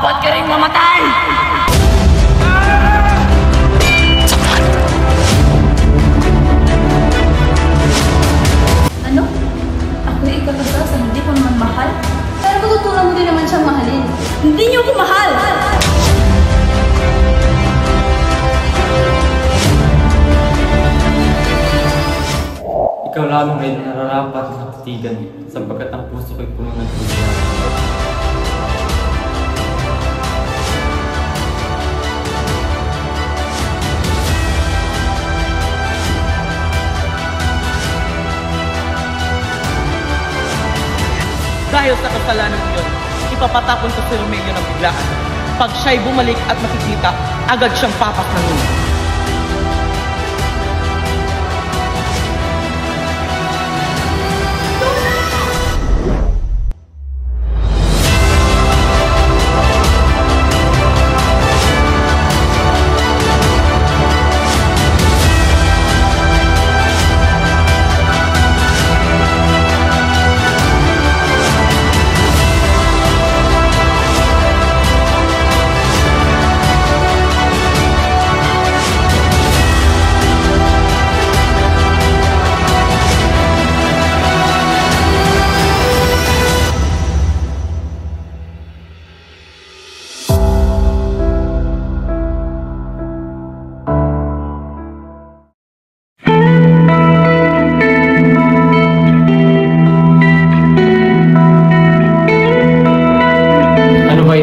Dapat ka rin mamatay! Ano? Ako ay ikakasal sa hindi ko naman mahal? Pero patutunan mo din naman siyang mahalin. Hindi niyo ako mahal! Ikaw lamang ay nararapat na titigan sapagkat ang puso ko'y puno ng puso. Dahil sa kasalanan yun, ipapatapon ko si Romeo ng biglaan. Pag siya'y bumalik at makikita, agad siyang papas ng ulo.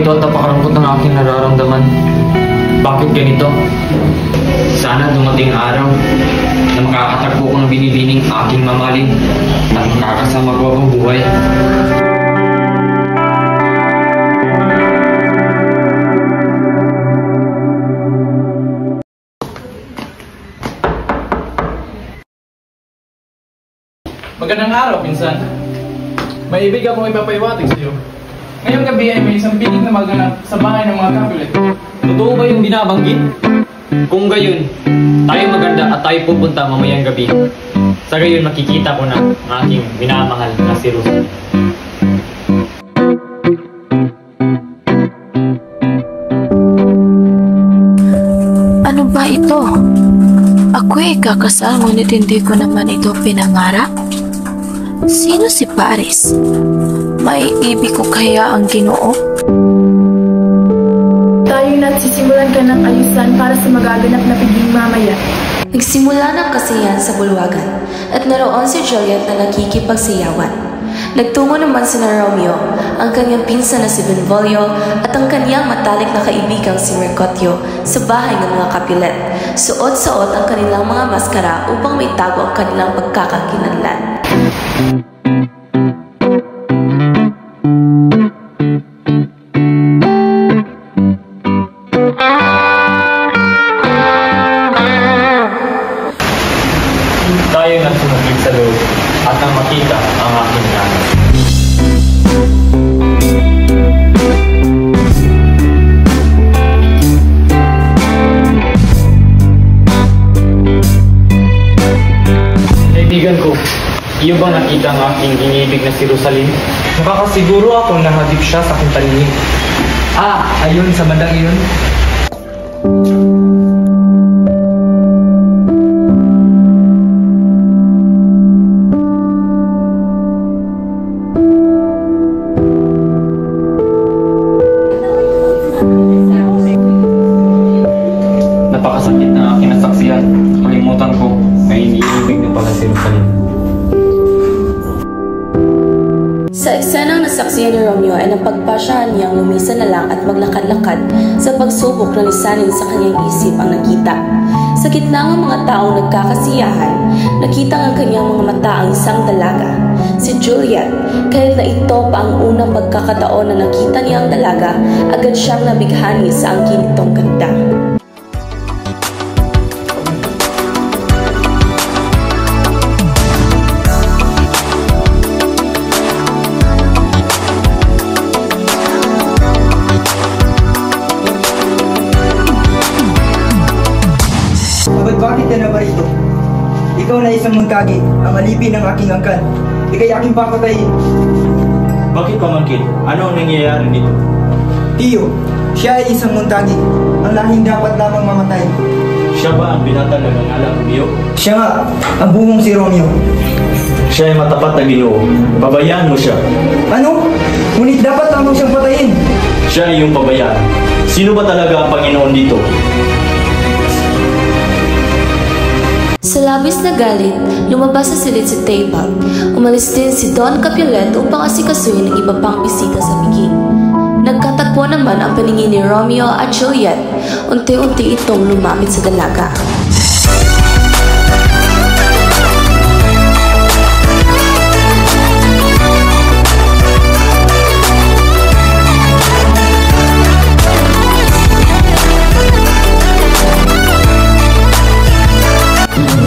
At napakarangkot ng aking nararamdaman. Bakit ganito? Sana dumating araw na makakatagpo ko ng binibining aking mamaling at makakasama ko ang buhay. Magandang araw, pinsan. May ibig akong ipapaiwatig sa iyo. Ngayong gabi ay may isang piling na maganap sa bahay ng mga Capulet. Totoo ba yung binabanggit? Kung gayon, tayo maganda at tayo pupunta mamayang gabi. Sa gayon makikita ko na ang aking minamahal na si Rosa. Ano ba ito? Ako'y kakasal ngunit hindi ko naman ito pinangarap? Sino si Paris? May ibig ko kaya ang Ginoo? Tayo nagsisimulan ka ng ayusan para sa magaganap na piging mamaya. Nagsimula ng kasiyahan sa bulwagan at naroon si Juliet na nakikipagsayawan. Nagtungo naman si Romeo, ang kanyang pinsan na si Benvolio at ang kanyang matalik na kaibigang si Mercutio sa bahay ng mga Capulet. Suot-suot ang kanilang mga maskara upang may tago ang kanilang pagkakakinanlan. Tayo nang sumaglit sa loob at nang makita ang aking nanay. Kaibigan ko, iyo bang nakita ang aking inibig na si Rosaline? Makakasiguro ako na hadip siya sa aking paningin. Ayun, sa bandang iyon. Napakasakit na aking nasaksihan. Kalimutan ko na iniibig na pala si Rosaline. Sa eksenang nasaksihan ni Romeo ay napagpasyahan niyang lumisan na lang at maglakad-lakad sa pagsubok na lisanin sa kanyang isip ang nakita. Sa gitna ng mga taong nagkakasiyahan, nakita ang kanyang mga mata ang isang dalaga, si Juliet. Kahit na ito pa ang unang pagkakataon na nakita niya ang dalaga, agad siyang nabighani sa angkin nitong ganda. Bakit ka na ba rito? Ikaw na isang magkagi, ang alipin ng aking angkan. Ika'y aking papatayin. Bakit pamangkin? Ano ang nangyayari dito? Tiyo, siya ay isang muntagi. Ang lahing dapat lamang mamatay. Siya ba ang binata na nangalang Romeo? Siya nga, ang buhong si Romeo. Siya ay matapat na Ginoo. Pabayaan mo siya. Ano? Ngunit dapat lamang siyang patayin. Siya ay iyong pabayaan. Sino ba talaga ang Panginoon dito? Sa labis na galit, lumabas sa silid si Tebag. Umalis din si Don Capulet upang asikasuhin ang iba pang bisita sa piging. Nagkatagpo naman ang paningin ni Romeo at Juliet. Unti-unti itong lumapit sa dalaga.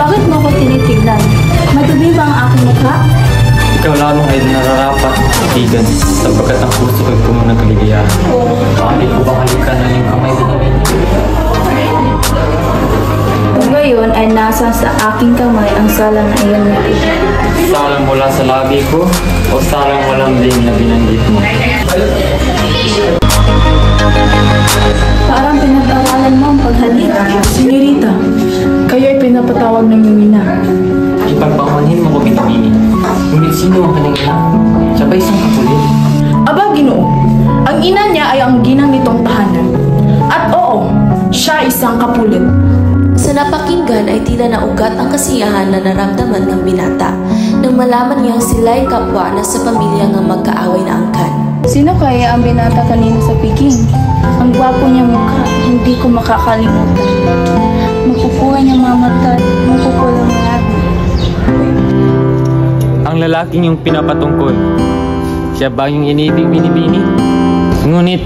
Bakit mo ako tinitignan? Madumi ba ang aking mukha? Ikaw lamang ay nararapat, kaibigan, sapagkat ang puso ko'y puno ng kaligayahan. Bakit ko bang halikan ng iyong kamay binibini? Ngayon ay nasa sa aking kamay ang salang na iyon nito. Salang mula sa labi ko o salang walang din na binanggit mo? Parang pinag-aralan mo ang paghalik. Senyorita, kayo ay pinapatawag ng iyong ina. Ipagpamanhin mo ko binibini. Ngunit sino ang kanyang ina? Siya ba isang kapulit? Aba, Ginoo, ang ina niya ay ang ginang nitong tahanan. At oo, siya isang kapulit. Sa napakinggan ay tila naugat ang kasiyahan na naramdaman ng binata nang malaman niyang sila'y kapwa na sa pamilya ng magkaaway na angkan. Sino kaya ang binata kanina sa piging? Ang gwapo niya mukha, hindi ko makakalimutan. Magpupuhay niya mga mata, magpupulang mga labi. Ang lalaking yung pinapatungkol, siya ba yung inibig binibini? Ngunit,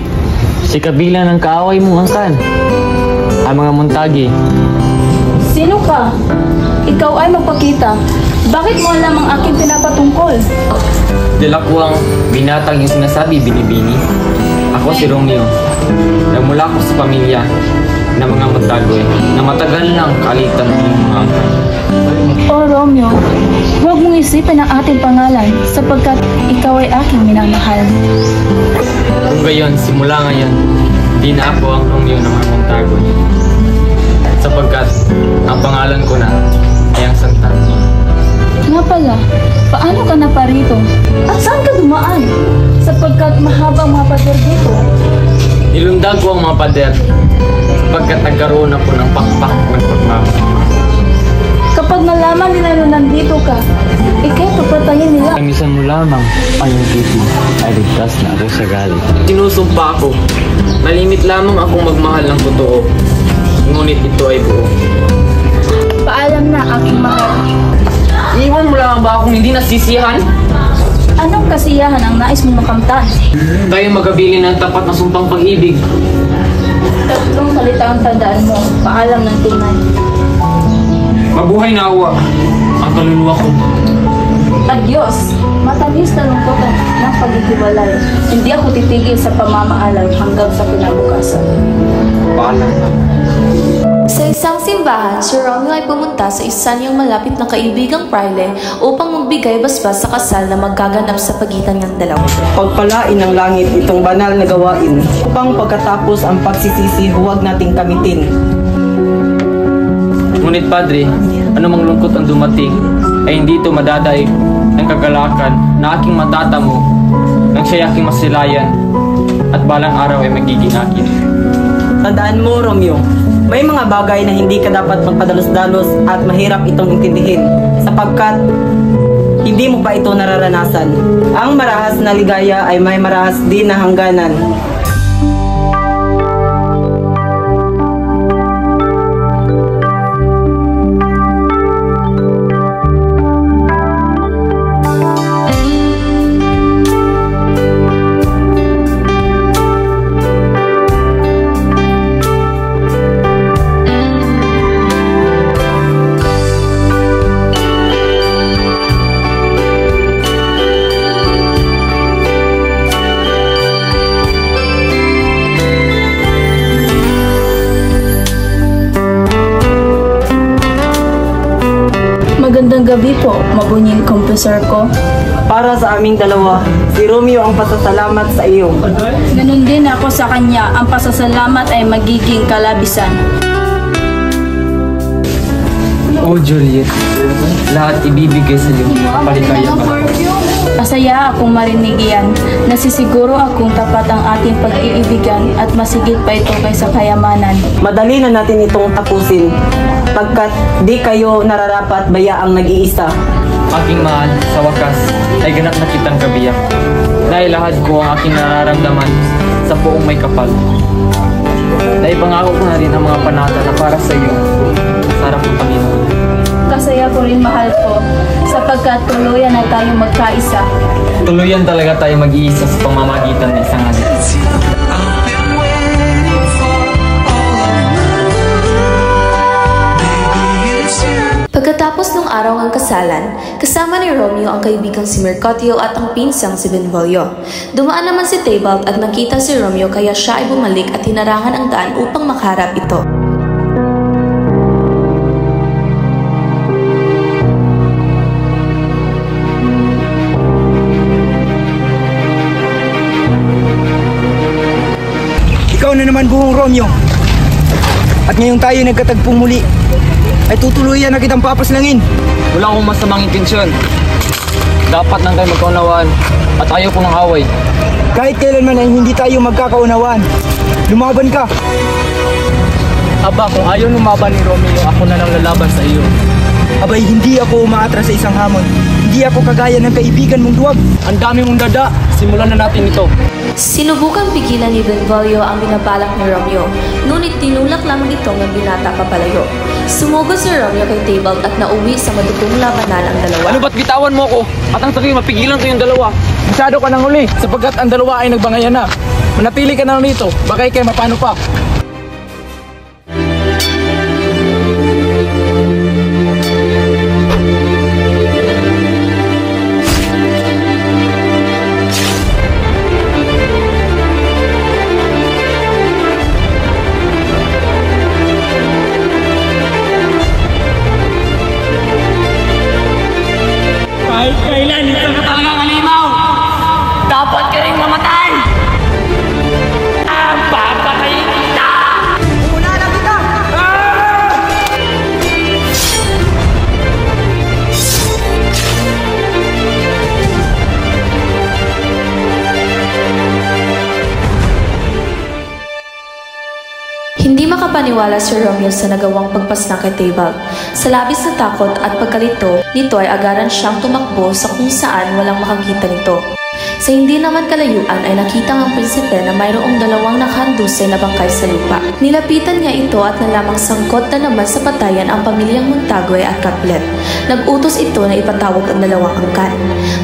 si kabila ng kaaway mo angkan, ang mga muntagi. Sino ka? Ikaw ay magpakita. Bakit mo alam ang aking pinapatungkol? Dala ko ang binatang yung sinasabi binibini. Ako si Romeo. Nagmula ko sa pamilya ng mga magtagoy na matagal nang kaalitan ng mga angkan. Oh Romeo, huwag mong isipin ang ating pangalan sapagkat ikaw ay aking minamahal. Kung gayon, simula ngayon, di na ako ang Romeo ng mga magtagoy. Sapagkat ang pangalan ko na ay ang Santa. Nga pala, paano ka na parito? At saan ka dumaan? Sapagkat mahabang mga pader dito. Nilundag ko ang mga pader sapagkat nagkaroon ako ng pakpak ng pagmamahal. Kapag nalaman nila na nandito ka, ikay papatayin nila. Kamisan mo lamang ang iyong titi ay ligtas na ako sa galit. Sinusumpa ako, nalimit lamang akong magmahal ng totoo. Ngunit ito ay buo. Paalam na aking mahal. Iwan mo lang ba akong hindi nasisiyahan? Anong kasiyahan ang nais mong makamtan? Tayo magabili ng tapat na sumpang pag-ibig. Tatlong salita ang tandaan mo. Paalam ng tunay. Mabuhay na awa ang kaluluwa ko. Adios! Matamis na lungkotan ng paghihiwalay. Hindi ako titigil sa pamamaalam hanggang sa kinabukasan. Paalam. Sa isang simbahan, si Romeo ay pumunta sa isa niyang malapit na kaibigang praile upang magbigay basbas sa kasal na magkaganap sa pagitan ng dalawa. Pagpalain ng langit itong banal na gawain upang pagkatapos ang pagsisisi huwag nating kamitin. Ngunit Padre, anumang lungkot ang dumating ay hindi ito madadaig ng kagalakan na aking matatamo nang siya'y aking masilayan at balang araw ay magiging akin. Tandaan mo, Romeo, may mga bagay na hindi ka dapat magpadalos-dalos at mahirap itong intindihin sapagkat hindi mo pa ito nararanasan. Ang marahas na ligaya ay may marahas din na hangganan. Magandang gabi po, mabunying kompresor ko. para sa aming dalawa, si Romeo ang pasasalamat sa iyo. Ganun din ako sa kanya. Ang pasasalamat ay magiging kalabisan. Oh, Juliet. Lahat ibibigay sa iyo. Paligaya ka. Masaya akong marinig yan. Nasisiguro akong tapat ang ating pag-iibigan at masigit pa ito kaysa kayamanan. Madali na natin itong tapusin, pagkat di kayo nararapat bayaang nag-iisa. Aking mahal, sa wakas, ay ganap na kitang kabiyak. Dahil lahat ko ang aking nararamdaman sa buong may kapal. Dahil pangako ko na rin ang mga panata na para sa iyo, sa harap ng Panginoon. Kasaya ko rin mahal ko, sapagkat tuluyan na tayo magkaisa. Tuluyan talaga tayo mag-iisa sa pamamagitan ng isang anak. Pagkatapos ng araw ng kasalan, kasama ni Romeo ang kaibigang si Mercutio at ang pinsang si Benvolio. Dumaan naman si Tybalt at nakita si Romeo kaya siya ay bumalik at hinarangan ang daan upang makaharap ito. Ikaw na naman buhong Romeo. At ngayong tayo nagkatagpong muli, ay tutuluyan na kitang papaslangin. Wala akong masamang intensyon. Dapat lang tayo magkaunawaan at ayaw ko ng away. Kahit kailanman ay hindi tayo magkakaunawaan. Lumaban ka. Aba, kung ayaw lumaban ni Romeo, ako na lang lalaban sa iyo. Abay, hindi ako umaatras sa isang hamon. Hindi ako kagaya ng kaibigan mong duwag. Ang dami mong dada, simulan na natin ito. Sinubukang pigilan ni Benvolio ang binabalak ni Romeo, ngunit tinulak lamang ito ng binata papalayo. Sumugod si Romeo kay Tybalt at nauwi sa madugong labanan ang dalawa. Ano ba't bitawan mo ko? At ang sakit, mapigilan ko yung dalawa. Masyado ka nang uli, sapagkat ang dalawa ay nagbangayan na. Manatili ka na rito, baka ikay mapano pa. Kahit kailan, ito na talagang halimaw! Dapat ka rin mamatay! Ang papatayin kita! Una na kita! Hindi makapaniwala si Romeo sa nagawang pagpaslang kay Tybalt. Sa labis na takot at pagkalito, nito ay agaran siyang tumakbo sa kung saan walang makakita nito. Sa hindi naman kalayuan ay nakita ang prinsipe na mayroong dalawang nakahandusay na bangkay sa lupa. Nilapitan niya ito at nalamang sangkot na naman sa patayan ang pamilyang Montague at Capulet. Nagutos ito na ipatawag ang dalawang angkan.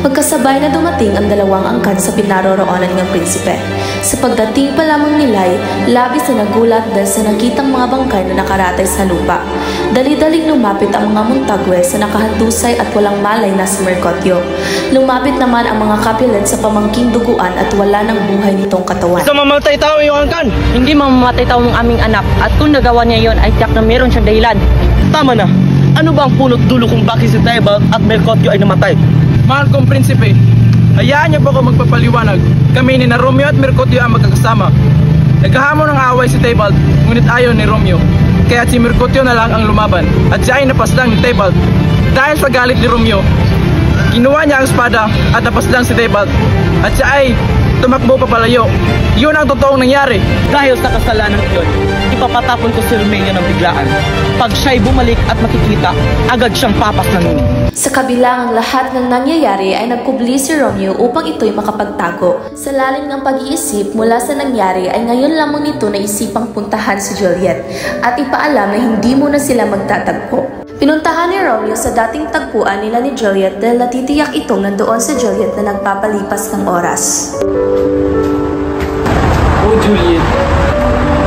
Magkasabay na dumating ang dalawang angkan sa pinaroroonan ng prinsipe. Sa pagdating pa lamang nila'y labis na nagulat dahil sa nakitang mga bangkay na nakaratay sa lupa. Dali-daling lumapit ang mga Montague sa nakahandusay at walang malay na si Mercutio. Lumapit naman ang mga Capulet sa pamangking duguan at wala ng buhay nitong katawan. Sa mamamatay tao yung angkan! Hindi mamamatay tao ng aming anak at kung nagawa niya yon ay tiyak na meron siyang dahilan. Tama na! Ano ba ang punot dulo kung bakit si Tybalt at Mercutio ay namatay? Mahal kong prinsipe, hayaan niyo po ako magpapaliwanag. Kami ni na Romeo at Mercutio ang magkakasama. Naghahamon ng away si Tybalt, ngunit ayaw ni Romeo. Kaya si Mercutio na lang ang lumaban at siya ay napaslang ni Tybalt. Dahil sa galit ni Romeo, kinuha niya ang espada at napaslang si Tybalt. At siya ay tumakbo papalayo. Yun ang totoong nangyari. Dahil sa kasalanan yun, ipapatapon ko si Romeo ng biglaan. Pag siya'y bumalik at makikita, agad siyang papaslangin. Sa kabila ng lahat ng nangyayari ay nagkubli si Romeo upang ito'y makapagtago. Sa lalim ng pag-iisip mula sa nangyari ay ngayon lamang nito naisipang puntahan si Juliet at ipaalam na hindi muna sila magtatagpo. Pinuntahan ni Romeo sa dating tagpuan nila ni Juliet dahil natitiyak itong nandoon sa Juliet na nagpapalipas ng oras. Oh, Juliet.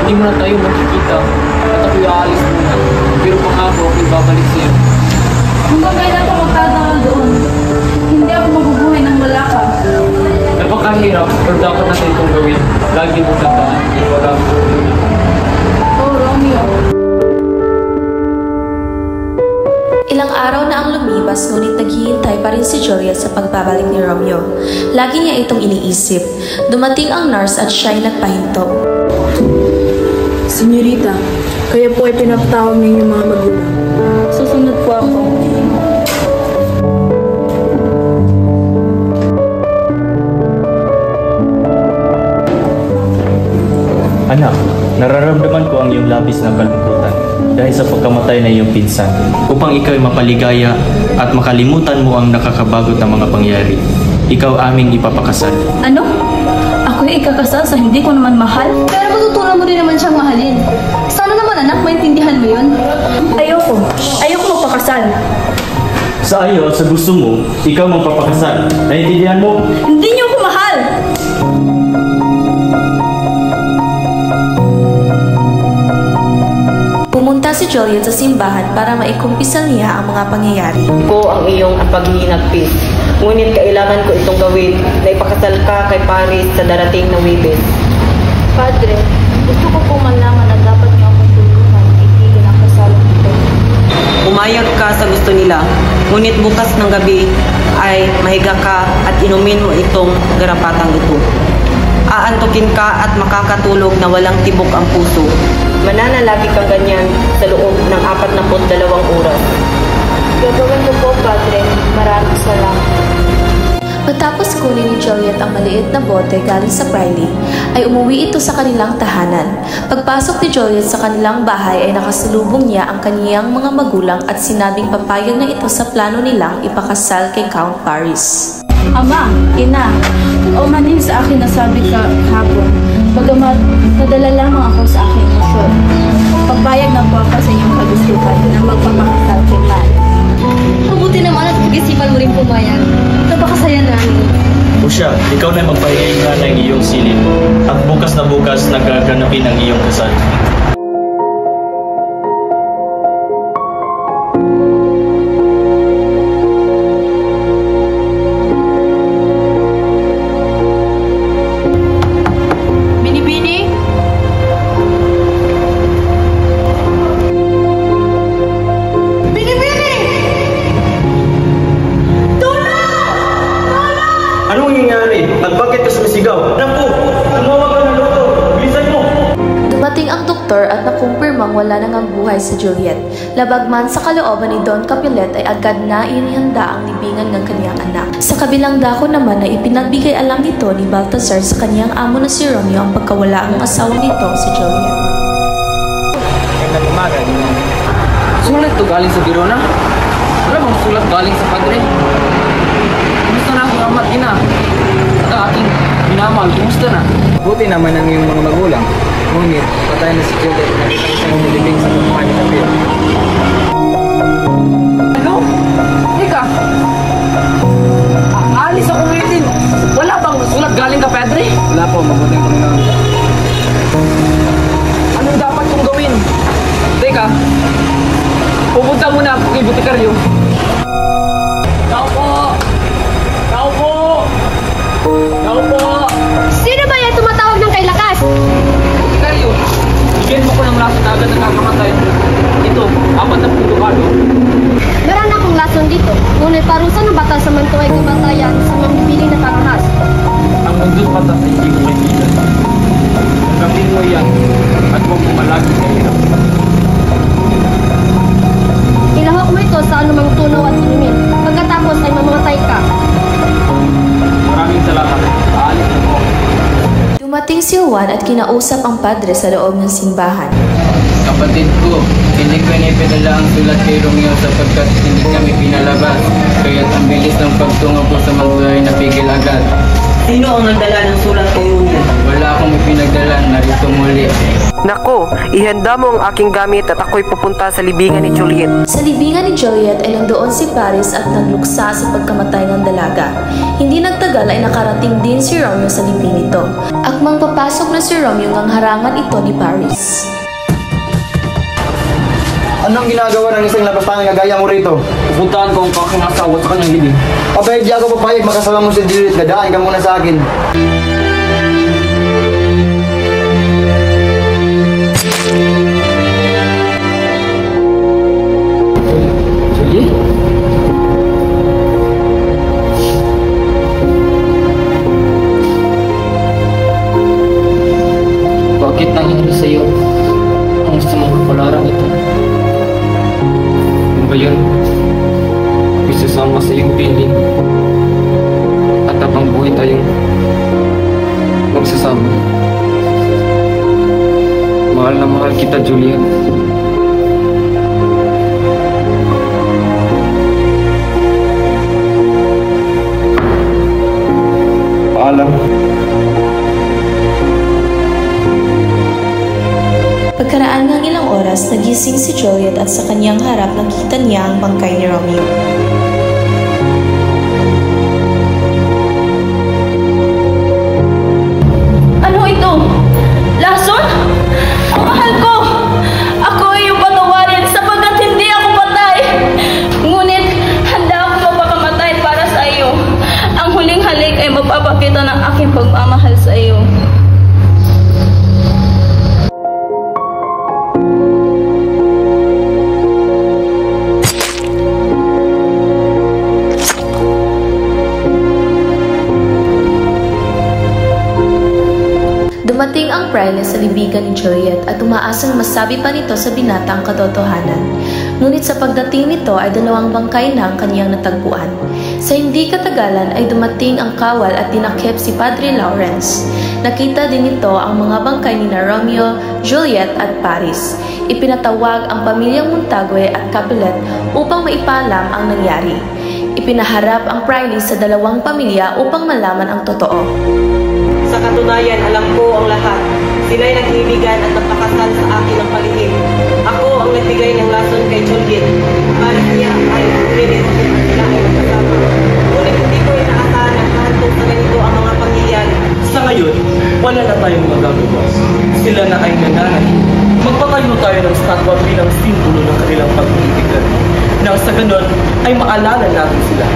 Hindi mo na tayo makikita at ako'y aalis muna. Pero pangako ako'y babalik sa'yo. Hanggang kailan ka magtatagal doon? Hindi ako mabubuhay nang wala ka. Napakahirap, pero dapat natin itong gawin. Lagi mo tandaan. Wala ko. Oh, Romeo. Ilang araw na ang lumipas ngunit naghihintay pa rin si si Juliet sa pagbabalik ni Romeo. Lagi niya itong iniisip. Dumating ang nurse at siya'y nagpahinto. Senyorita, kaya po ay pinapatawag ninyo mga magulang. Susunod po ako. Anak, nararamdaman ko ang iyong labis na kalungkutan dahil sa pagkamatay na iyong pinsan. Upang ikaw ay mapaligaya at makalimutan mo ang nakakabagot na mga pangyari, ikaw aming ipapakasal. Ano? Ako'y ikakasal sa hindi ko naman mahal? Pero matutunan mo din naman siyang mahalin. Sana naman anak, maintindihan mo yun. Ayoko magpakasal. Sa ayaw, sa gusto mo, ikaw magpapakasal. Naiintindihan mo? Hindi niyo ako mahal! Pumunta si Juliet sa simbahan para maikumpisal niya ang mga pangyayari. Ko ang iyong paghihinagpis. Ngunit kailangan ko itong gawin na ipakasal ka kay Paris sa darating na Webes. Padre, gusto ko po malaman na dapat niyo akong tulungan na itigil ang kasalang ito. Umayag ka sa gusto nila, ngunit bukas ng gabi ay mahiga ka at inumin mo itong garapatang ito. Aantukin ka at makakatulog na walang tibok ang puso. Mananalagi kang ganyan sa loob ng 42 oras. Gagawin ko po, Padre. Maraming salamat. Matapos kunin ni Juliet ang maliit na bote galing sa Priley, ay umuwi ito sa kanilang tahanan. Pagpasok ni Juliet sa kanilang bahay ay nakasalubong niya ang kaniyang mga magulang at sinabing papayag na ito sa plano nilang ipakasal kay Count Paris. Ama, ina, umanin sa akin na sabi ka hapon, bagamat nadala lamang ako sa aking emosyon. Pagbayag na po ako sa inyong kagustuhan na magpapakasal kay Paris. Mabuti naman at pag-isipan mo rin pumayag. Napakasaya namin. O siya, ikaw na magpahinga ng iyong silid at bukas na bukas nagaganapin ang iyong kasal. At nakumpirmang wala nang ang buhay si Juliet. Labagman sa kalooban ni Don Capulet ay agad na inihanda ang libingan ng kaniyang anak. Sa kabilang dako naman ay ipinagbigay alam nito ni Balthazar sa kaniyang amo na si Romeo ang pagkawala ng asawa nito si Juliet. Magandang umaga. Sulat to galing sa Girona? Wala bang sulat galing sa Padre? Kumusta na akong amat ina? At aking minamahal, kumusta na? Buti naman ang iyong mga magulang. Ngunit, patay na si Juliet na isang umulibing sa kumpanya na Pio. Ano? Teka! Alis ako ngayon din. Wala bang sulat galing ka, Padre? Wala po, mabuting Panginoon. Anong dapat kong gawin? Teka, pupunta muna ako kay Boticario. Tao po! Tao po! Tao po! Sino ba yan tumatawag ng kay lakas? Boticario, bigyan mo ko ng lason na agad na kakamatay. Ito, 40 tukado. Meron akong lason dito. Ngunit parusa ng batas sa manto ay kamatayan sa mambibiling na parahas. Ang mundot patas ay hindi mo kaibigan. Gawin mo yan at huwag mo malagi sa hirap. Ilahok mo ito sa anumang tunaw at inumin. Pagkatapos ay mamamatay ka. Maraming salamat. Aalis na po. Dumating si Juan at kinausap ang padre sa loob ng simbahan. Kapatid ko, hindi ko pinadala ang sulat kay Romeo sapagkat hindi kami pinalabas. Kaya't ang bilis ng pagtungo ko sa mga ay napigil agad. Sino ang nagdala ng sulat kay Romeo? Wala akong ipinagdala, narito muli. Nako, ihanda mo ang aking gamit at ako'y pupunta sa libingan ni Juliet. Sa libingan ni Juliet ay nandoon si Paris at nagluksa sa pagkamatay ng dalaga. Hindi nagtagal ay nakarating din si Romeo sa libing nito. Akmang papasok na si Romeo ngang harangan ito ni Paris. Anong ginagawa ng isang lapastangan na gaya mo rito? Pupuntahan ko ang aking asawa sa kanyang libing. Abay, di ako papayag makasama mo si Juliet. Gadaan ka muna sa akin. Julie? ba yun? Isasama sa iyong piling at habang buhay tayong magsasama. Mahal na mahal kita, Juliet. Paalam. Pagkaraan ng ilang oras, nagising si Juliet at sa kanyang harap nakita niya ang bangkay ni Romeo. Ano ito? Lason? Ang mahal ko! Ako ay iyong patawarin sapagkat hindi ako patay. Ngunit handa ako mapakamatay para sa iyo. Ang huling halik ay mapapakita ng aking pagmamahal sa iyo. Dumating ang Prile sa libigan ni Juliet at umaasang masabi pa nito sa binata ang katotohanan. Ngunit sa pagdating nito ay dalawang bangkay na ang kaniyang natagpuan. Sa hindi katagalan ay dumating ang kawal at tinakip si Padre Lawrence. Nakita din nito ang mga bangkay ni Romeo, Juliet at Paris. Ipinatawag ang pamilyang Montague at Capulet upang maipalam ang nangyari. Ipinaharap ang Prile sa dalawang pamilya upang malaman ang totoo. Sa katunayan, alam ko ang lahat. Sila'y naghihibigan at nagpakasal sa akin ng palihim. Ako ang nagbigay ng lason kay Juliet. Paris niya ay Juliet at sila ay magkasama. Ngunit hindi ko inaasahan ang hantong sa ganito ang mga pangyayari. Sa ngayon, wala na tayong magagawa. Sila na ay nananahin. Magpatayo tayo ng statwa bilang simbolo ng kanilang pag-iibigan. Nang sa ganon ay maalala natin sila.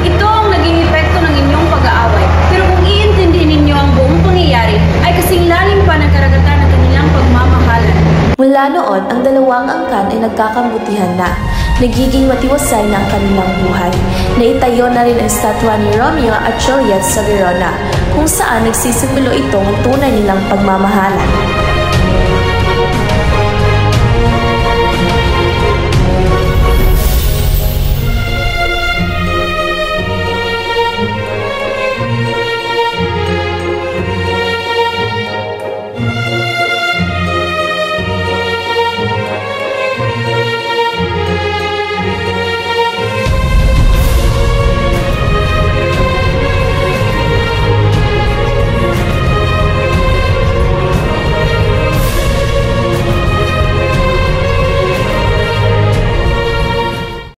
Ito ang naging epekto ng inyong pag-aaway. Pero kung iintindihin ninyo ang buong pangyayari, ay kasing lalim pa ng karagatan ng kanilang pagmamahalan. Mula noon, ang dalawang angkan ay nagkakambutihan na. Nagiging matiwasay na ang kanilang buhay. Naitayo na rin ang statwa ni Romeo at Juliet sa Verona, kung saan nagsisimulo ito ang tunay nilang pagmamahalan.